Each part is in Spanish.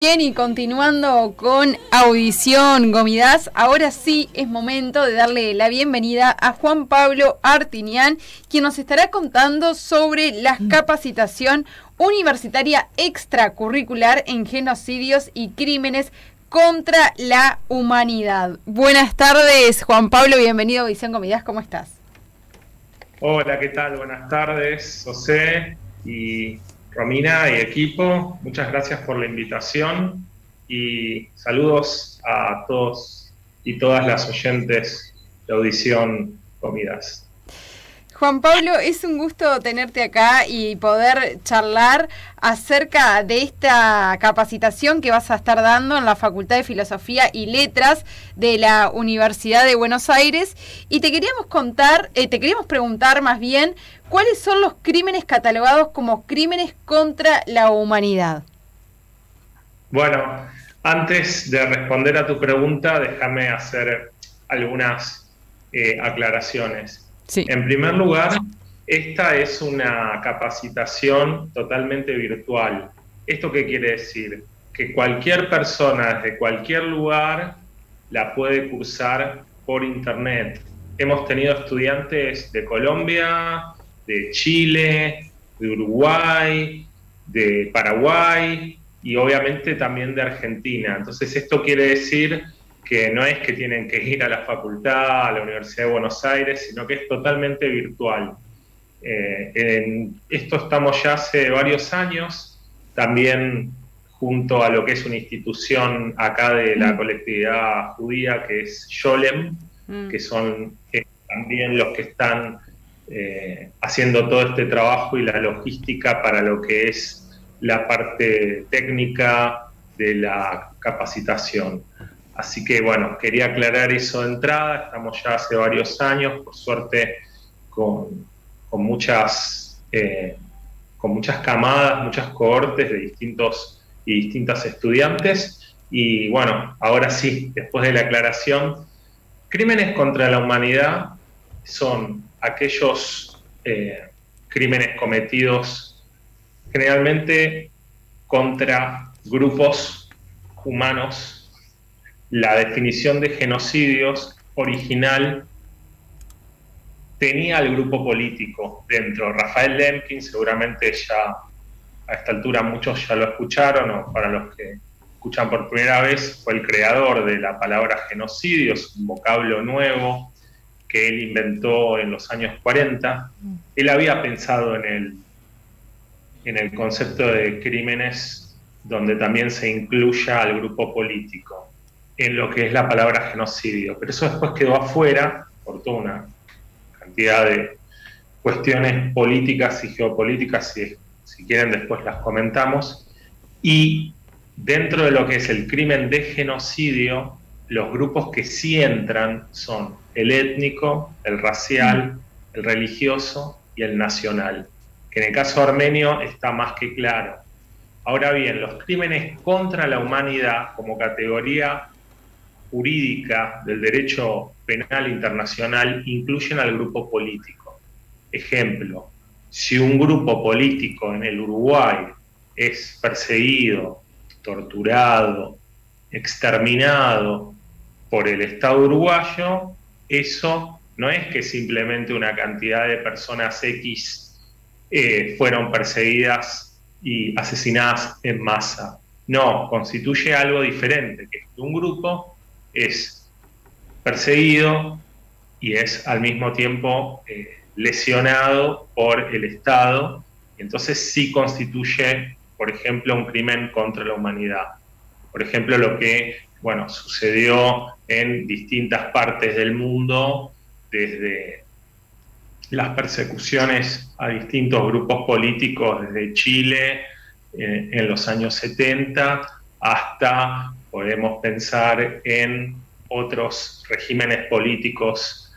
Bien, y continuando con Audición Gomidas, ahora sí es momento de darle la bienvenida a Juan Pablo Artinian, quien nos estará contando sobre la capacitación universitaria extracurricular en genocidios y crímenes contra la humanidad. Buenas tardes, Juan Pablo, bienvenido a Audición Gomidas, ¿cómo estás? Hola, ¿qué tal? Buenas tardes, José y Romina y equipo. Muchas gracias por la invitación y saludos a todos y todas las oyentes de Audición Comidas. Juan Pablo, es un gusto tenerte acá y poder charlar acerca de esta capacitación que vas a estar dando en la Facultad de Filosofía y Letras de la Universidad de Buenos Aires. Y te queríamos preguntar más bien, ¿cuáles son los crímenes catalogados como crímenes contra la humanidad? Bueno, antes de responder a tu pregunta, déjame hacer algunas aclaraciones. Sí. En primer lugar, esta es una capacitación totalmente virtual. ¿Esto qué quiere decir? Que cualquier persona desde cualquier lugar la puede cursar por internet. Hemos tenido estudiantes de Colombia, de Chile, de Uruguay, de Paraguay y obviamente también de Argentina. Entonces esto quiere decir que no es que tienen que ir a la facultad, a la Universidad de Buenos Aires, sino que es totalmente virtual. En esto estamos ya hace varios años, también junto a lo que es una institución acá de la colectividad judía, que es Sholem, que son también los que están haciendo todo este trabajo y la logística para lo que es la parte técnica de la capacitación. Así que bueno, quería aclarar eso de entrada. Estamos ya hace varios años, por suerte, con muchas camadas, muchas cohortes de distintos y distintas estudiantes. Y bueno, ahora sí, después de la aclaración, crímenes contra la humanidad son aquellos crímenes cometidos generalmente contra grupos humanos. La definición de genocidios original tenía al grupo político dentro. Raphael Lemkin, seguramente ya a esta altura muchos ya lo escucharon, o para los que escuchan por primera vez, fue el creador de la palabra genocidio, es un vocablo nuevo que él inventó en los años 40. Él había pensado en el concepto de crímenes donde también se incluya al grupo político en lo que es la palabra genocidio, pero eso después quedó afuera por toda una cantidad de cuestiones políticas y geopolíticas, si quieren después las comentamos, y dentro de lo que es el crimen de genocidio, los grupos que sí entran son el étnico, el racial, el religioso y el nacional, que en el caso armenio está más que claro. Ahora bien, los crímenes contra la humanidad como categoría jurídica del derecho penal internacional incluyen al grupo político. Ejemplo, si un grupo político en el Uruguay es perseguido, torturado, exterminado por el Estado uruguayo, eso no es que simplemente una cantidad de personas X fueron perseguidas y asesinadas en masa. No, constituye algo diferente, que un grupo es perseguido y es al mismo tiempo lesionado por el Estado, y entonces sí constituye, por ejemplo, un crimen contra la humanidad. Por ejemplo, lo que sucedió en distintas partes del mundo, desde las persecuciones a distintos grupos políticos desde Chile en los años 70 hasta, podemos pensar en otros regímenes políticos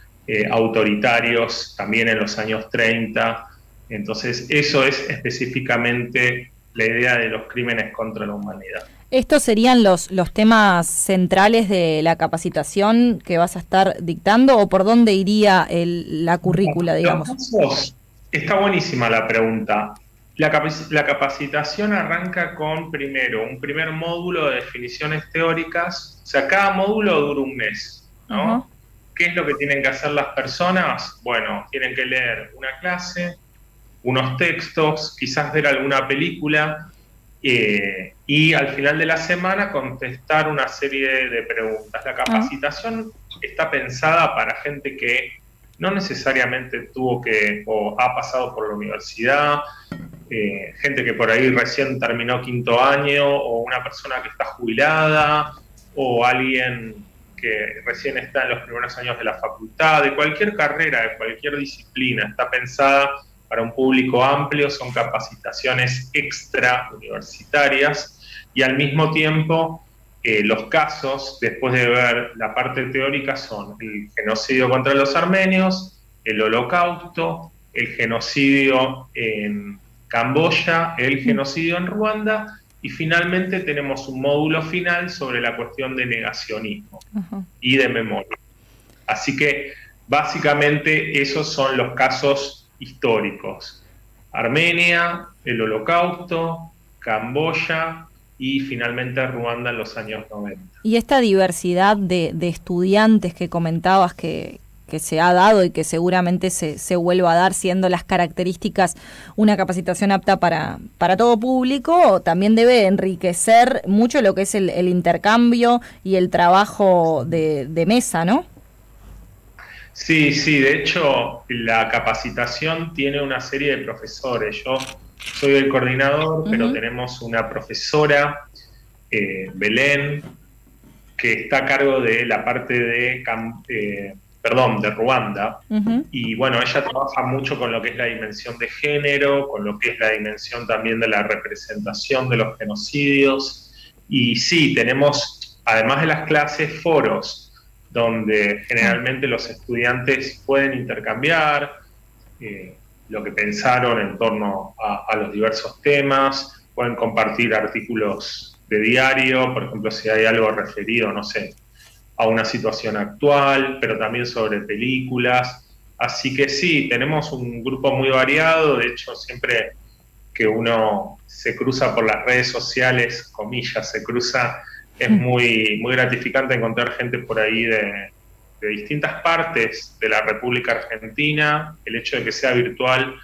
autoritarios también en los años 30. Entonces, eso es específicamente la idea de los crímenes contra la humanidad. ¿Estos serían los temas centrales de la capacitación que vas a estar dictando o por dónde iría la currícula, digamos? Está buenísima la pregunta. La capacitación arranca con, primero, un primer módulo de definiciones teóricas. O sea, cada módulo dura un mes, Ajá. ¿no? ¿Qué es lo que tienen que hacer las personas? Bueno, tienen que leer una clase, unos textos, quizás ver alguna película, y al final de la semana contestar una serie de preguntas. La Ah, capacitación está pensada para gente que no necesariamente tuvo que o ha pasado por la universidad, gente que por ahí recién terminó quinto año, o una persona que está jubilada, o alguien que recién está en los primeros años de la facultad, de cualquier carrera, de cualquier disciplina. Está pensada para un público amplio, son capacitaciones extra universitarias, y al mismo tiempo los casos, después de ver la parte teórica, son el genocidio contra los armenios, el holocausto, el genocidio en Camboya, el mm, genocidio en Ruanda, y finalmente tenemos un módulo final sobre la cuestión de negacionismo ajá. y de memoria. Así que básicamente esos son los casos históricos: Armenia, el Holocausto, Camboya y finalmente Ruanda en los años 90. Y esta diversidad de estudiantes que comentabas que se ha dado y que seguramente se vuelva a dar, siendo las características una capacitación apta para todo público, también debe enriquecer mucho lo que es el intercambio y el trabajo de mesa, ¿no? Sí, sí, de hecho la capacitación tiene una serie de profesores. Yo soy el coordinador, pero Ujú, tenemos una profesora, Belén, que está a cargo de la parte de Ruanda. ujú. Y bueno, ella trabaja mucho con lo que es la dimensión de género, con lo que es la dimensión también de la representación de los genocidios. Y sí, tenemos, además de las clases, foros donde Ah, generalmente los estudiantes pueden intercambiar eh, lo que pensaron en torno a los diversos temas, pueden compartir artículos de diario, por ejemplo, si hay algo referido, no sé, a una situación actual, pero también sobre películas. Así que sí, tenemos un grupo muy variado. De hecho, siempre que uno se cruza por las redes sociales, comillas, se cruza, es muy, muy gratificante encontrar gente por ahí de distintas partes de la República Argentina. El hecho de que sea virtual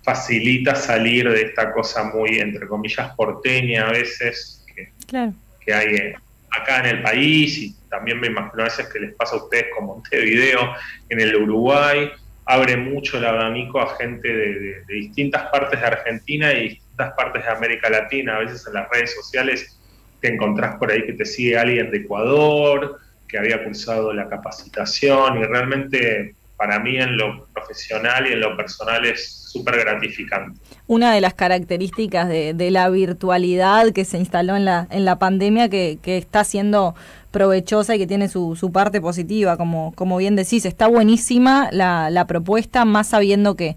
facilita salir de esta cosa muy, entre comillas, porteña a veces, claro. que hay acá en el país, y también me imagino a veces que les pasa a ustedes con Montevideo, en el Uruguay. Abre mucho el abanico a gente de distintas partes de Argentina y distintas partes de América Latina. A veces en las redes sociales te encontrás por ahí que te sigue alguien de Ecuador, que había cursado la capacitación, y realmente para mí en lo profesional y en lo personal es súper gratificante. Una de las características de la virtualidad que se instaló en la pandemia que está siendo provechosa y que tiene su parte positiva, como bien decís. Está buenísima la propuesta, más sabiendo que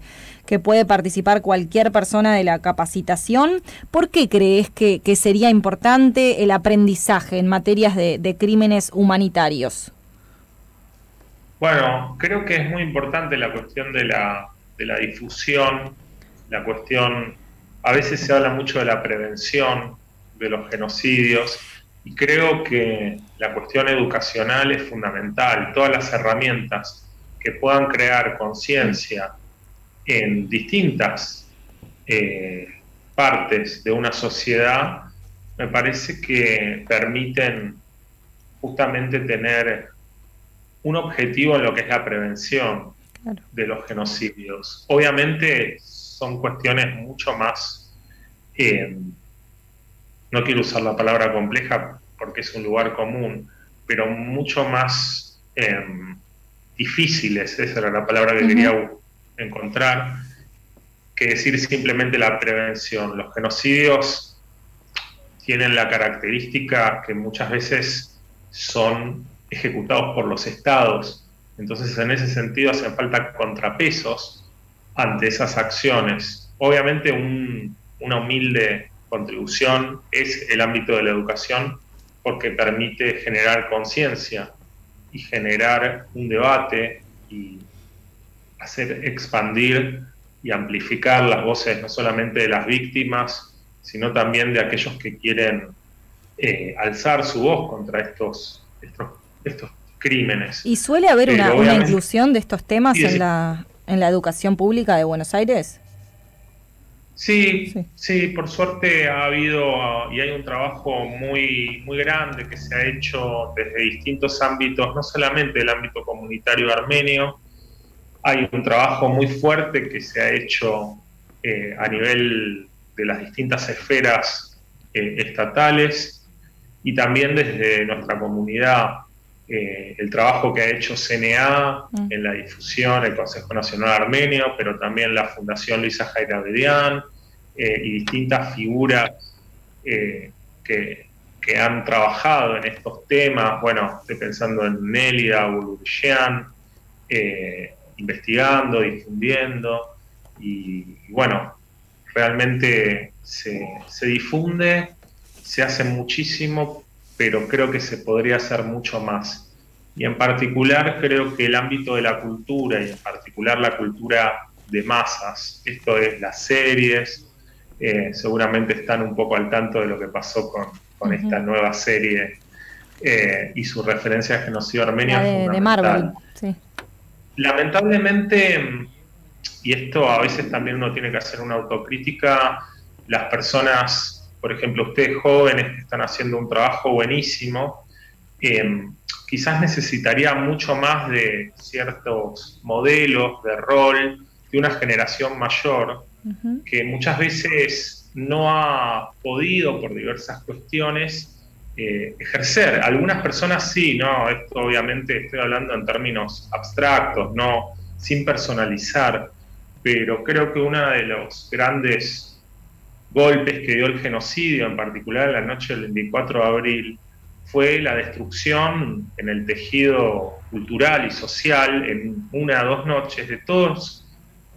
puede participar cualquier persona de la capacitación. ¿Por qué crees que sería importante el aprendizaje en materias de crímenes humanitarios? Bueno, creo que es muy importante la cuestión de la difusión, la cuestión, a veces se habla mucho de la prevención de los genocidios, y creo que la cuestión educacional es fundamental. Todas las herramientas que puedan crear conciencia en distintas eh, partes de una sociedad, me parece que permiten justamente tener un objetivo en lo que es la prevención Claro. de los genocidios. Obviamente son cuestiones mucho más, no quiero usar la palabra compleja porque es un lugar común, pero mucho más difíciles, esa era la palabra que Ujú. quería encontrar, que decir simplemente la prevención. Los genocidios tienen la característica que muchas veces son ejecutados por los estados. Entonces, en ese sentido, hacen falta contrapesos ante esas acciones. Obviamente, una humilde contribución es el ámbito de la educación, porque permite generar conciencia y generar un debate y hacer expandir y amplificar las voces no solamente de las víctimas, sino también de aquellos que quieren alzar su voz contra estos crímenes. ¿Y suele haber una inclusión de estos temas en la educación pública de Buenos Aires? Sí, por suerte ha habido y hay un trabajo muy, muy grande que se ha hecho desde distintos ámbitos, no solamente el ámbito comunitario armenio, hay un trabajo muy fuerte que se ha hecho a nivel de las distintas esferas estatales y también desde nuestra comunidad. El trabajo que ha hecho CNA en la difusión, el Consejo Nacional Armenio, pero también la Fundación Luisa Jairabedian y distintas figuras que han trabajado en estos temas. Bueno, estoy pensando en Nélida Bulurgian, investigando, difundiendo, y bueno, realmente se difunde, se hace muchísimo, pero creo que se podría hacer mucho más. Y en particular creo que el ámbito de la cultura, y en particular la cultura de masas, esto es las series, seguramente están un poco al tanto de lo que pasó con esta nueva serie y su referencia al genocidio armenio de Marvel, sí. Lamentablemente, y esto a veces también uno tiene que hacer una autocrítica, las personas, por ejemplo, ustedes jóvenes que están haciendo un trabajo buenísimo, quizás necesitaría mucho más de ciertos modelos de rol de una generación mayor que muchas veces no ha podido, por diversas cuestiones, ejercer. Algunas personas sí, ¿no? Esto obviamente estoy hablando en términos abstractos, no sin personalizar, pero creo que uno de los grandes golpes que dio el genocidio, en particular la noche del 24 de abril, fue la destrucción en el tejido cultural y social en 1 o 2 noches de todos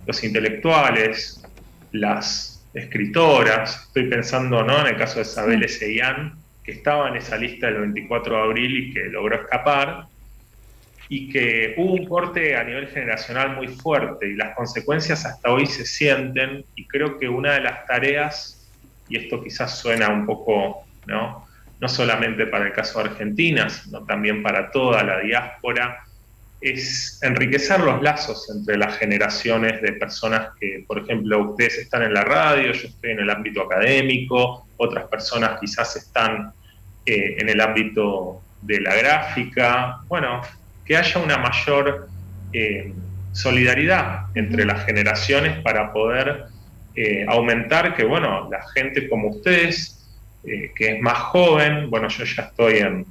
los intelectuales, las escritoras. Estoy pensando, ¿no?, en el caso de Sabel Ezeian, que estaba en esa lista del 24 de abril y que logró escapar, y que hubo un corte a nivel generacional muy fuerte y las consecuencias hasta hoy se sienten, y creo que una de las tareas, y esto quizás suena un poco, no solamente para el caso de Argentina, sino también para toda la diáspora, es enriquecer los lazos entre las generaciones de personas que, por ejemplo, ustedes están en la radio, yo estoy en el ámbito académico, otras personas quizás están en el ámbito de la gráfica. Bueno, que haya una mayor solidaridad entre las generaciones para poder aumentar que, bueno, la gente como ustedes, que es más joven, bueno, yo ya estoy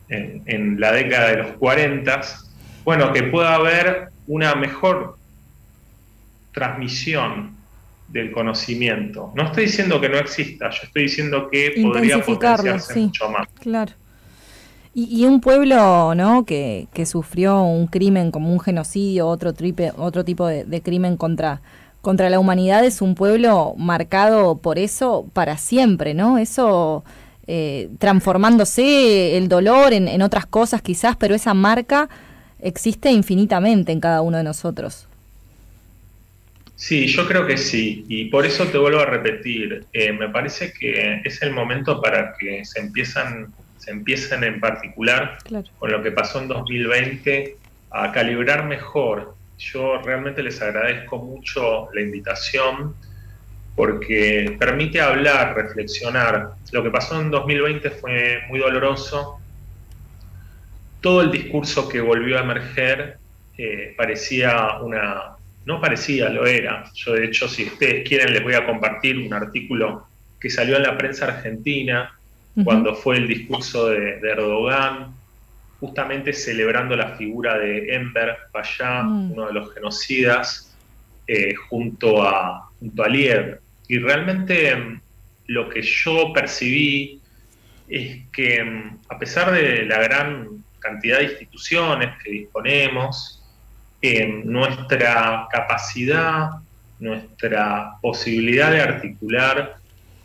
en la década de los 40, bueno, que pueda haber una mejor transmisión del conocimiento. No estoy diciendo que no exista, yo estoy diciendo que podría potenciarse mucho más. Claro. Y un pueblo, ¿no?, que sufrió un crimen como un genocidio, otro tipo de crimen contra la humanidad, es un pueblo marcado por eso para siempre, ¿no? Eso transformándose el dolor en otras cosas quizás, pero esa marca existe infinitamente en cada uno de nosotros. Sí, yo creo que sí, y por eso te vuelvo a repetir, me parece que es el momento para que se empiecen en particular, claro, con lo que pasó en 2020, a calibrar mejor. Yo realmente les agradezco mucho la invitación porque permite hablar, reflexionar. Lo que pasó en 2020 fue muy doloroso. Todo el discurso que volvió a emerger lo era. Yo, de hecho, si ustedes quieren, les voy a compartir un artículo que salió en la prensa argentina cuando fue el discurso de Erdogan, justamente celebrando la figura de Enver Paşa, uno de los genocidas, junto a Aliyev. Y realmente lo que yo percibí es que, a pesar de la gran cantidad de instituciones que disponemos, nuestra capacidad, nuestra posibilidad de articular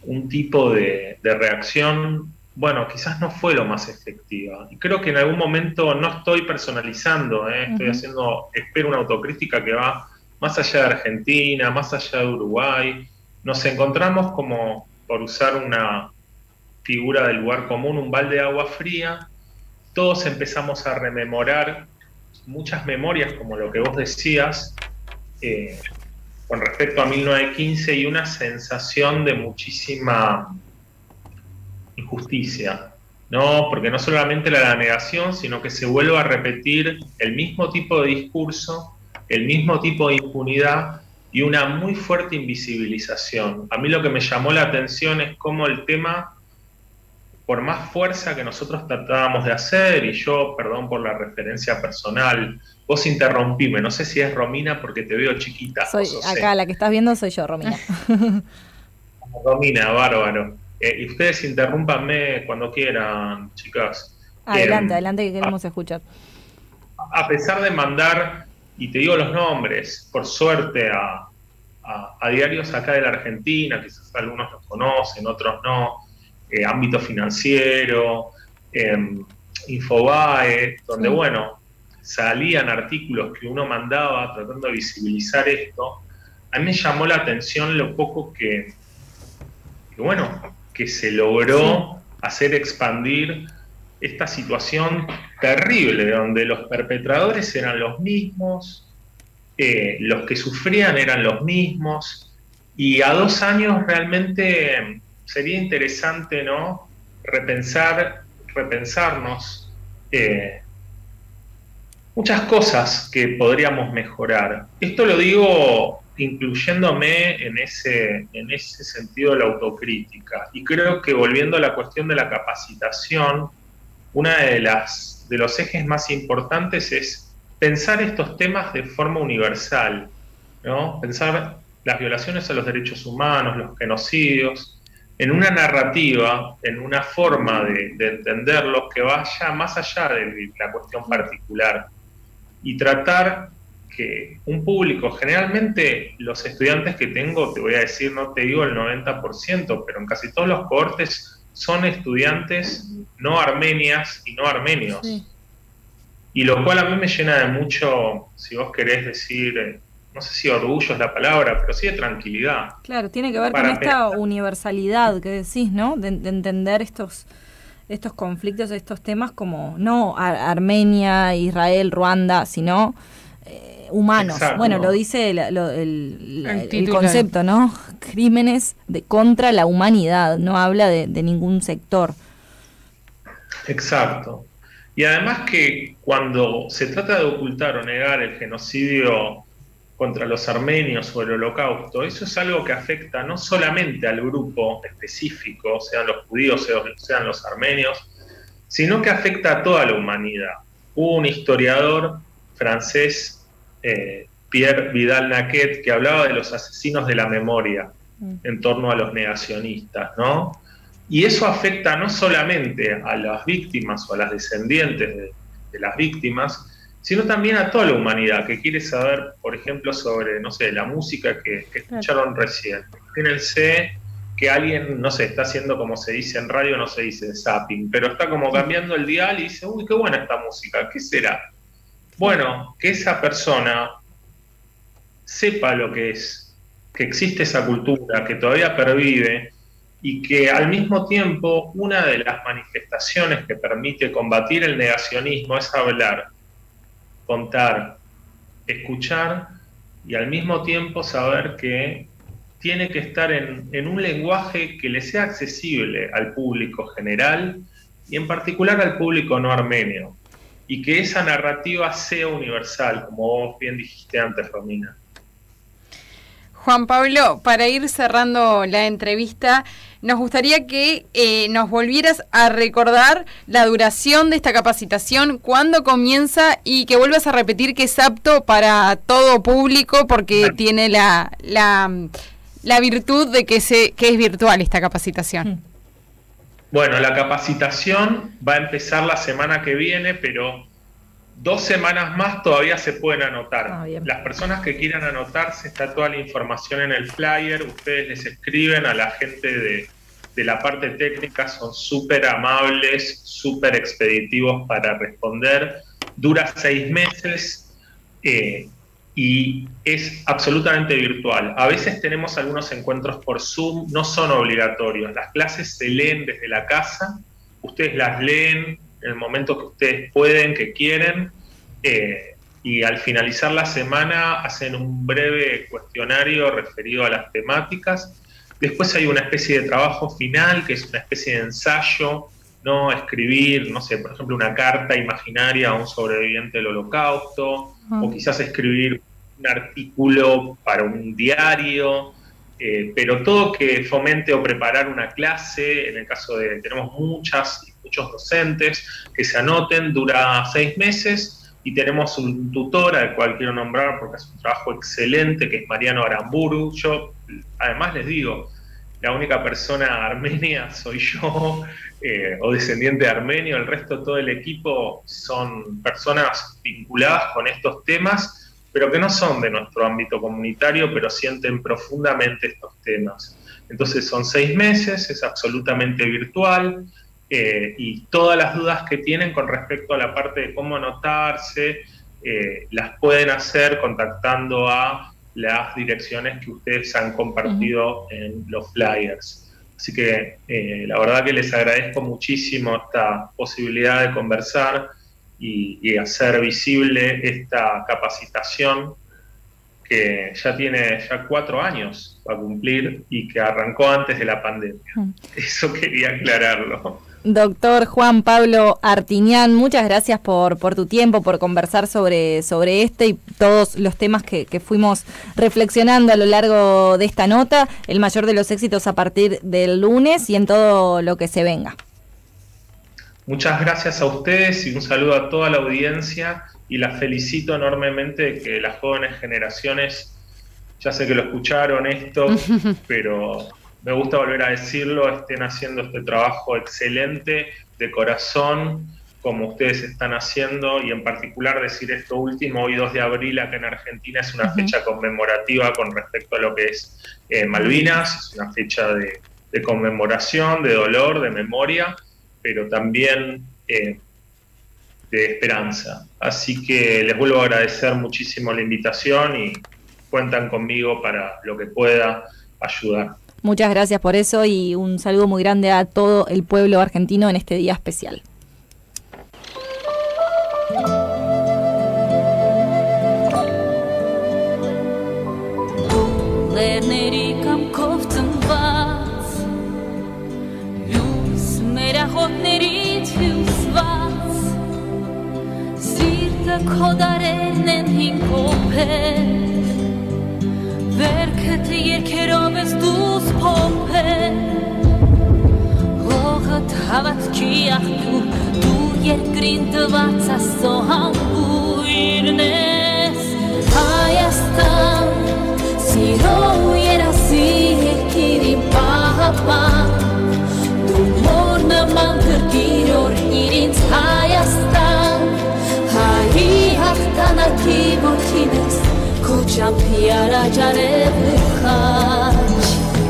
un tipo de reacción, bueno, quizás no fue lo más efectiva. Y creo que en algún momento, no estoy personalizando, estoy espero una autocrítica que va más allá de Argentina, más allá de Uruguay, nos encontramos como, por usar una figura del lugar común, un balde de agua fría, todos empezamos a rememorar muchas memorias, como lo que vos decías, con respecto a 1915, y una sensación de muchísima injusticia, ¿no? Porque no solamente la negación, sino que se vuelve a repetir el mismo tipo de discurso, el mismo tipo de impunidad y una muy fuerte invisibilización. A mí lo que me llamó la atención es cómo el tema, por más fuerza que nosotros tratábamos de hacer, y yo, perdón por la referencia personal, vos interrumpime, no sé si es Romina porque te veo chiquita. Soy acá, la que estás viendo soy yo, Romina. Romina, bárbaro. Y ustedes interrúmpanme cuando quieran, chicas. Adelante, adelante, que queremos escuchar. A pesar de mandar, y te digo los nombres, por suerte, a diarios acá de la Argentina, quizás algunos los conocen, otros no, ámbito financiero, Infobae, donde, bueno, salían artículos que uno mandaba tratando de visibilizar esto. A mí me llamó la atención lo poco que se logró hacer expandir esta situación terrible, donde los perpetradores eran los mismos, los que sufrían eran los mismos, y a 2 años realmente sería interesante, ¿no?, repensarnos muchas cosas que podríamos mejorar. Esto lo digo incluyéndome en ese sentido de la autocrítica. Y creo que, volviendo a la cuestión de la capacitación, una de los ejes más importantes es pensar estos temas de forma universal, ¿no? Pensar las violaciones a los derechos humanos, los genocidios, en una narrativa, en una forma de entenderlos que vaya más allá de la cuestión particular, y tratar que un público, generalmente los estudiantes que tengo, te voy a decir, no te digo el 90%, pero en casi todos los cohortes son estudiantes no armenias y no armenios. Sí. Y lo cual a mí me llena de mucho, si vos querés decir, no sé si orgullo es la palabra, pero sí de tranquilidad. Claro, tiene que ver con esta universalidad que decís, ¿no? De entender estos conflictos, estos temas como no Armenia, Israel, Ruanda, sino humanos. Exacto. Bueno, lo dice el concepto, ¿no? Crímenes contra la humanidad, no habla de ningún sector. Exacto. Y además que cuando se trata de ocultar o negar el genocidio contra los armenios o el holocausto, eso es algo que afecta no solamente al grupo específico, sean los judíos, sean los armenios, sino que afecta a toda la humanidad. Hubo un historiador francés, Pierre Vidal-Naquet, que hablaba de los asesinos de la memoria en torno a los negacionistas, ¿no? Y eso afecta no solamente a las víctimas o a las descendientes de las víctimas, sino también a toda la humanidad que quiere saber, por ejemplo, sobre, no sé, la música que escucharon recién. Imagínense que alguien, no sé, está haciendo, como se dice en radio, no se dice zapping, pero está como cambiando el dial y dice, uy, qué buena esta música, ¿qué será? Bueno, que esa persona sepa lo que es, que existe esa cultura, que todavía pervive, y que al mismo tiempo una de las manifestaciones que permite combatir el negacionismo es hablar, contar, escuchar, y al mismo tiempo saber que tiene que estar en un lenguaje que le sea accesible al público general y en particular al público no armenio, y que esa narrativa sea universal, como vos bien dijiste antes, Romina. Juan Pablo, para ir cerrando la entrevista, nos gustaría que nos volvieras a recordar la duración de esta capacitación, cuándo comienza, y que vuelvas a repetir que es apto para todo público, porque tiene la virtud de que es virtual esta capacitación. Bueno, la capacitación va a empezar la semana que viene, pero 2 semanas más todavía se pueden anotar. Las personas que quieran anotarse, está toda la información en el flyer, ustedes les escriben a la gente de la parte técnica, son súper amables, súper expeditivos para responder. Dura 6 meses, y es absolutamente virtual. A veces tenemos algunos encuentros por Zoom, no son obligatorios. Las clases se leen desde la casa, ustedes las leen en el momento que ustedes pueden, que quieren, y al finalizar la semana hacen un breve cuestionario referido a las temáticas. Después hay una especie de trabajo final, que es una especie de ensayo, ¿no? Escribir, no sé, por ejemplo, una carta imaginaria a un sobreviviente del Holocausto, o quizás escribir un artículo para un diario, pero todo que fomente o preparar una clase. En el caso de, tenemos muchos docentes que se anoten, dura 6 meses, y tenemos un tutor al cual quiero nombrar porque hace un trabajo excelente, que es Mariano Aramburu. Yo, además les digo, la única persona armenia soy yo, o descendiente de armenio. El resto, todo el equipo, son personas vinculadas con estos temas, pero que no son de nuestro ámbito comunitario, pero sienten profundamente estos temas. Entonces son 6 meses, es absolutamente virtual, y todas las dudas que tienen con respecto a la parte de cómo anotarse, las pueden hacer contactando a las direcciones que ustedes han compartido en los flyers. Así que la verdad que les agradezco muchísimo esta posibilidad de conversar y hacer visible esta capacitación que ya tiene 4 años para cumplir y que arrancó antes de la pandemia. Eso quería aclararlo. Doctor Juan Pablo Artinian, muchas gracias por tu tiempo, por conversar sobre este y todos los temas que fuimos reflexionando a lo largo de esta nota. El mayor de los éxitos a partir del lunes y en todo lo que se venga. Muchas gracias a ustedes y un saludo a toda la audiencia, y las felicito enormemente de que las jóvenes generaciones, ya sé que lo escucharon esto, pero me gusta volver a decirlo, estén haciendo este trabajo excelente de corazón, como ustedes están haciendo, y en particular decir esto último: hoy 2 de abril acá en Argentina es una fecha conmemorativa con respecto a lo que es Malvinas, es una fecha de conmemoración, de dolor, de memoria, pero también de esperanza. Así que les vuelvo a agradecer muchísimo la invitación y cuentan conmigo para lo que pueda ayudar. Muchas gracias por eso y un saludo muy grande a todo el pueblo argentino en este día especial. Վերքդ երկերով ես դուս փոփել Հողդ հավատքի աղբյուր Դու երկրին տված աստծո համբույրն ես Հայաստան Սիրո երասի երկիրի պահապան Դու մոր նման գրգիրոր իրինց Հայաստան Հայի հաղթանակի ոգին ես Քո չափի առաջ արևը խա